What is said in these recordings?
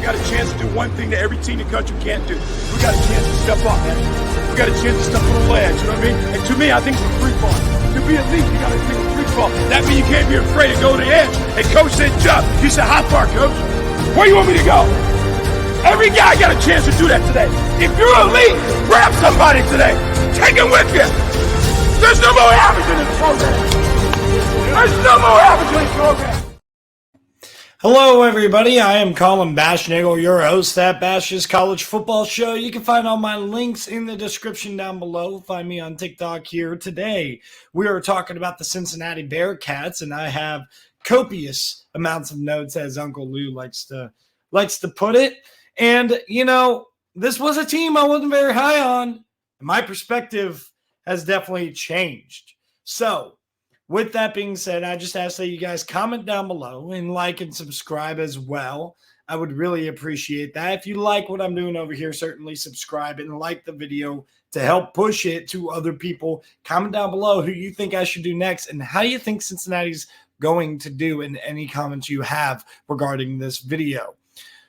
got a chance to do one thing that every team in the country can't do. We got a chance to step up, man. We got a chance to step on the ledge, you know what I mean? And to me, I think it's a free fall. To be elite, you got to think of free fall. That means you can't be afraid to go to the edge. And coach said, jump. You said, how far, coach? Where you want me to go? Every guy got a chance to do that today. If you're elite, grab somebody today. Take him with you. There's no more average in this program. There's no more average in this program. Hello, everybody. I am Colin Bashnagel, your host at Bash's College Football Show. You can find all my links in the description down below. Find me on TikTok here. Today, we are talking about the Cincinnati Bearcats, and I have copious amounts of notes, as Uncle Lou likes to put it. And, you know, this was a team I wasn't very high on. My perspective has definitely changed. So, with that being said, I just ask that you guys comment down below and like and subscribe as well. I would really appreciate that. If you like what I'm doing over here, certainly subscribe and like the video to help push it to other people. Comment down below who you think I should do next and how you think Cincinnati's going to do in any comments you have regarding this video.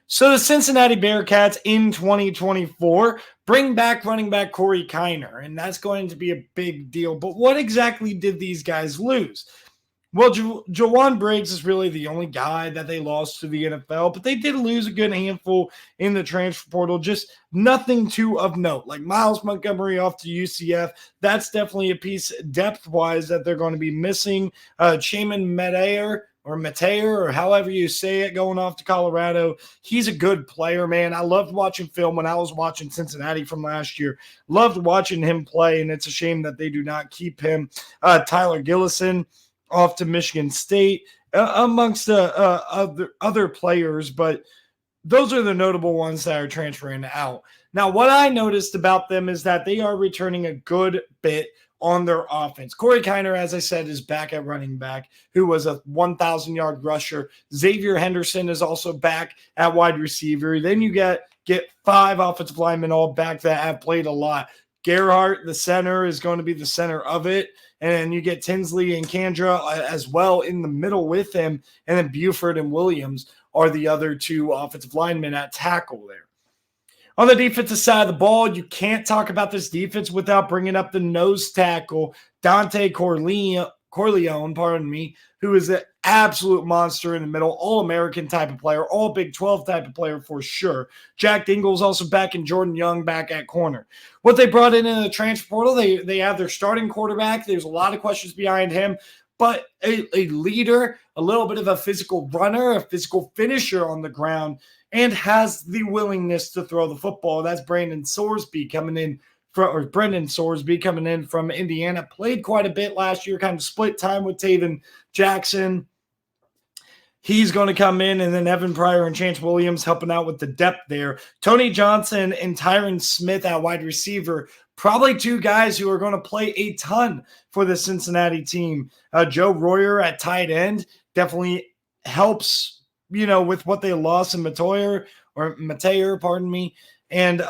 So the Cincinnati Bearcats in 2024 bring back running back Corey Kiner, and that's going to be a big deal. But what exactly did these guys lose? Well, Jawan Briggs is really the only guy that they lost to the NFL, but they did lose a good handful in the transfer portal, just nothing too of note. Like Miles Montgomery off to UCF, that's definitely a piece depth-wise that they're going to be missing. Chaman Meteor, or however you say it, going off to Colorado. He's a good player, man. I loved watching film when I was watching Cincinnati from last year. Loved watching him play, and it's a shame that they do not keep him. Tyler Gillison off to Michigan State, amongst other players, but those are the notable ones that are transferring out. Now, what I noticed about them is that they are returning a good bit on their offense. Corey Kiner, as I said, is back at running back, who was a 1,000-yard rusher. Xavier Henderson is also back at wide receiver. Then you get 5 offensive linemen all back that have played a lot. Gerhardt, the center, is going to be the center of it. And then you get Tinsley and Kandra as well in the middle with him. And then Buford and Williams are the other 2 offensive linemen at tackle there. On the defensive side of the ball, you can't talk about this defense without bringing up the nose tackle, Dante Corleone, who is an absolute monster in the middle, all-American type of player, all Big 12 type of player for sure. Jack Dingle's also back and Jordan Young back at corner. What they brought in the transfer portal, they have their starting quarterback. There's a lot of questions behind him, but a leader, a little bit of a physical runner, a physical finisher on the ground, and has the willingness to throw the football. That's Brendan Sorsby coming in from Indiana. Played quite a bit last year, kind of split time with Taven Jackson. He's going to come in, and then Evan Pryor and Chance Williams helping out with the depth there. Tony Johnson and Tyron Smith at wide receiver, probably 2 guys who are going to play a ton for the Cincinnati team. Joe Royer at tight end definitely helps, you know, with what they lost in Mateer, And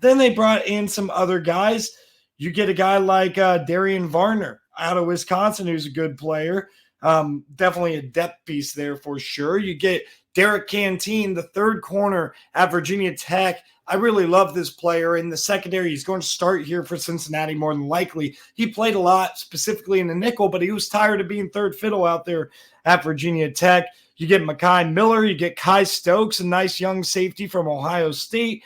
then they brought in some other guys. You get a guy like Darian Varner out of Wisconsin, who's a good player. Definitely a depth piece there for sure. You get Derek Canteen, the 3rd corner at Virginia Tech. I really love this player in the secondary. He's going to start here for Cincinnati more than likely. He played a lot, specifically in the nickel, but he was tired of being third fiddle out there at Virginia Tech. You get Mekhi Miller. You get Kai Stokes, a nice young safety from Ohio State.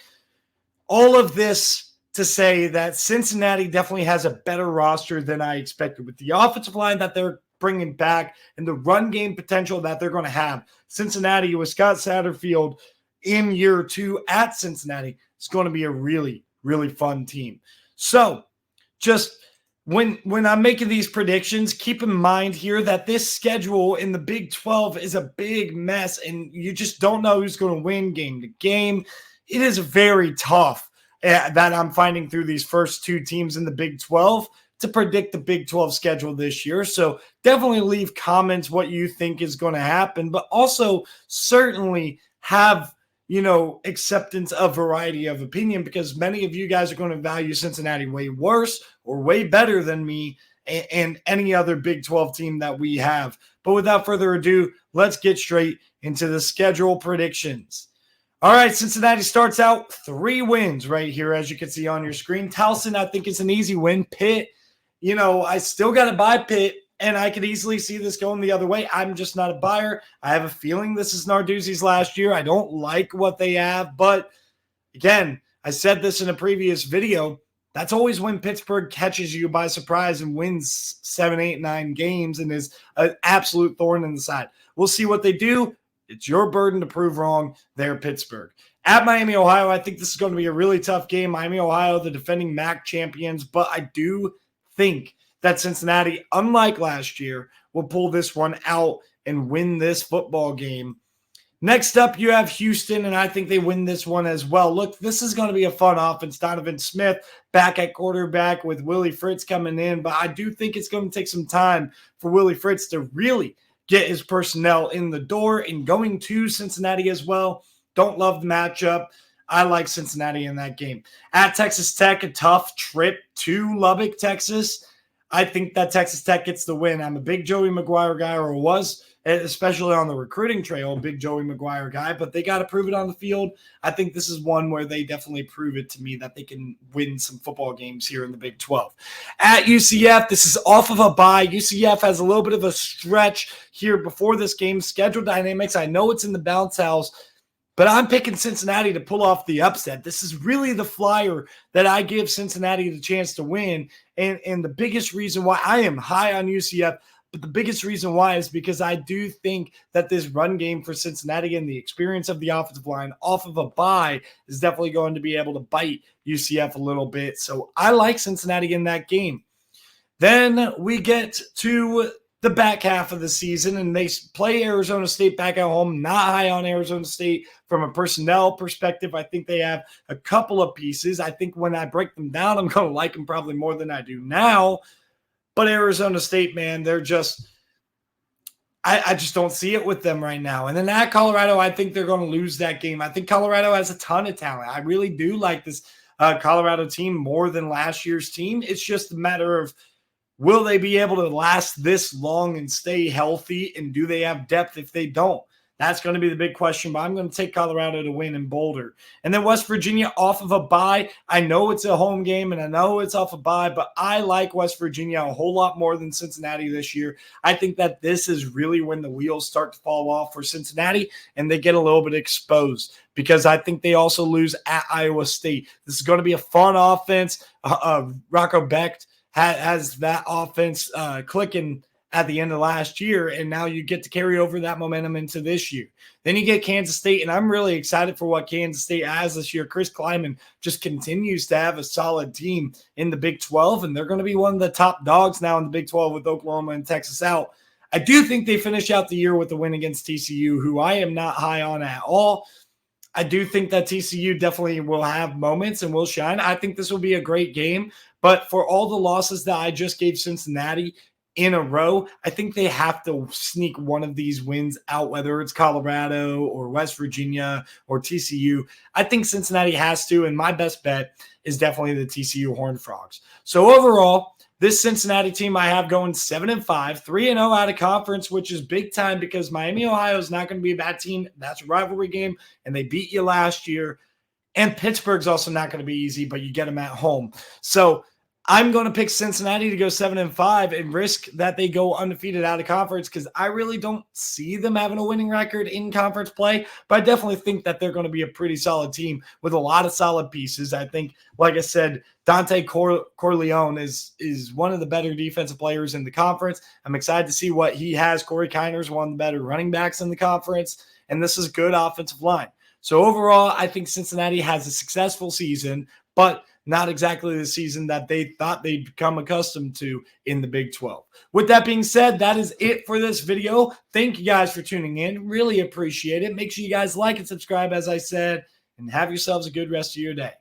All of this to say that Cincinnati definitely has a better roster than I expected with the offensive line that they're bringing back and the run game potential that they're going to have. Cincinnati with Scott Satterfield in year 2 at Cincinnati is going to be a really, really fun team. So just when I'm making these predictions, keep in mind here that this schedule in the Big 12 is a big mess, and you just don't know who's going to win game to game. It is very tough that I'm finding through these first 2 teams in the Big 12 to predict the Big 12 schedule this year. So definitely leave comments what you think is going to happen, but also certainly have, you know, acceptance of variety of opinion, because many of you guys are going to value Cincinnati way worse or way better than me and any other Big 12 team that we have. But without further ado, let's get straight into the schedule predictions. All right, Cincinnati starts out 3 wins right here, as you can see on your screen. Towson, I think it's an easy win. Pitt, I still got to buy Pitt, and I could easily see this going the other way. I'm just not a buyer. I have a feeling this is Narduzzi's last year. I don't like what they have, but again, I said this in a previous video. That's always when Pittsburgh catches you by surprise and wins 7, 8, 9 games and is an absolute thorn in the side. We'll see what they do. It's your burden to prove wrong. They're Pittsburgh. At Miami, Ohio, I think this is going to be a really tough game. Miami, Ohio, the defending MAC champions, but I do think that Cincinnati, unlike last year, will pull this one out and win this football game. Next up, you have Houston, and I think they win this one as well. Look, this is going to be a fun offense. Donovan Smith back at quarterback with Willie Fritz coming in, but I do think it's going to take some time for Willie Fritz to really get his personnel in the door and going to Cincinnati as well. Don't love the matchup. I like Cincinnati in that game. At Texas Tech, a tough trip to Lubbock, Texas. I think that Texas Tech gets the win. I'm a big Joey McGuire guy, or was, especially on the recruiting trail, a big Joey McGuire guy, but they got to prove it on the field. I think this is one where they definitely prove it to me that they can win some football games here in the Big 12. At UCF, this is off of a bye. UCF has a little bit of a stretch here before this game. Schedule dynamics, I know it's in the bounce house, but I'm picking Cincinnati to pull off the upset. This is really the flyer that I give Cincinnati the chance to win. And the biggest reason why I am high on UCF, but the biggest reason why is because I do think that this run game for Cincinnati and the experience of the offensive line off of a bye is definitely going to be able to bite UCF a little bit. So I like Cincinnati in that game. Then we get to the back half of the season, and they play Arizona State back at home. Not high on Arizona State from a personnel perspective. I think they have a couple of pieces. I think when I break them down, I'm going to like them probably more than I do now. But Arizona State, man, they're just – I just don't see it with them right now. And then at Colorado, I think they're going to lose that game. I think Colorado has a ton of talent. I really do like this Colorado team more than last year's team. It's just a matter of – will they be able to last this long and stay healthy? And do they have depth if they don't? That's going to be the big question, but I'm going to take Colorado to win in Boulder. And then West Virginia off of a bye. I know it's a home game, and I know it's off a bye, but I like West Virginia a whole lot more than Cincinnati this year. I think that this is really when the wheels start to fall off for Cincinnati, and they get a little bit exposed because I think they also lose at Iowa State. This is going to be a fun offense. Rocco Becht has that offense clicking at the end of last year, and now you get to carry over that momentum into this year. Then you get Kansas State, and I'm really excited for what Kansas State has this year. Chris Kleiman just continues to have a solid team in the Big 12, and they're going to be one of the top dogs now in the Big 12 with Oklahoma and Texas out. I do think they finish out the year with a win against TCU, who I am not high on at all. I do think that TCU definitely will have moments and will shine. I think this will be a great game, but for all the losses that I just gave Cincinnati in a row, I think they have to sneak one of these wins out, whether it's Colorado or West Virginia or TCU. I think Cincinnati has to, and my best bet is definitely the TCU Horned Frogs. So overall, this Cincinnati team I have going 7-5, 3-0 out of conference, which is big time because Miami, Ohio is not going to be a bad team. That's a rivalry game, and they beat you last year. And Pittsburgh's also not going to be easy, but you get them at home. So I'm going to pick Cincinnati to go 7-5 and risk that they go undefeated out of conference because I really don't see them having a winning record in conference play, but I definitely think that they're going to be a pretty solid team with a lot of solid pieces. I think, like I said, Dante Corleone is one of the better defensive players in the conference. I'm excited to see what he has. Corey Kiner is one of the better running backs in the conference, and this is good offensive line. So overall, I think Cincinnati has a successful season, but not exactly the season that they thought they'd become accustomed to in the Big 12. With that being said, that is it for this video. Thank you guys for tuning in. Really appreciate it. Make sure you guys like and subscribe, as I said, and have yourselves a good rest of your day.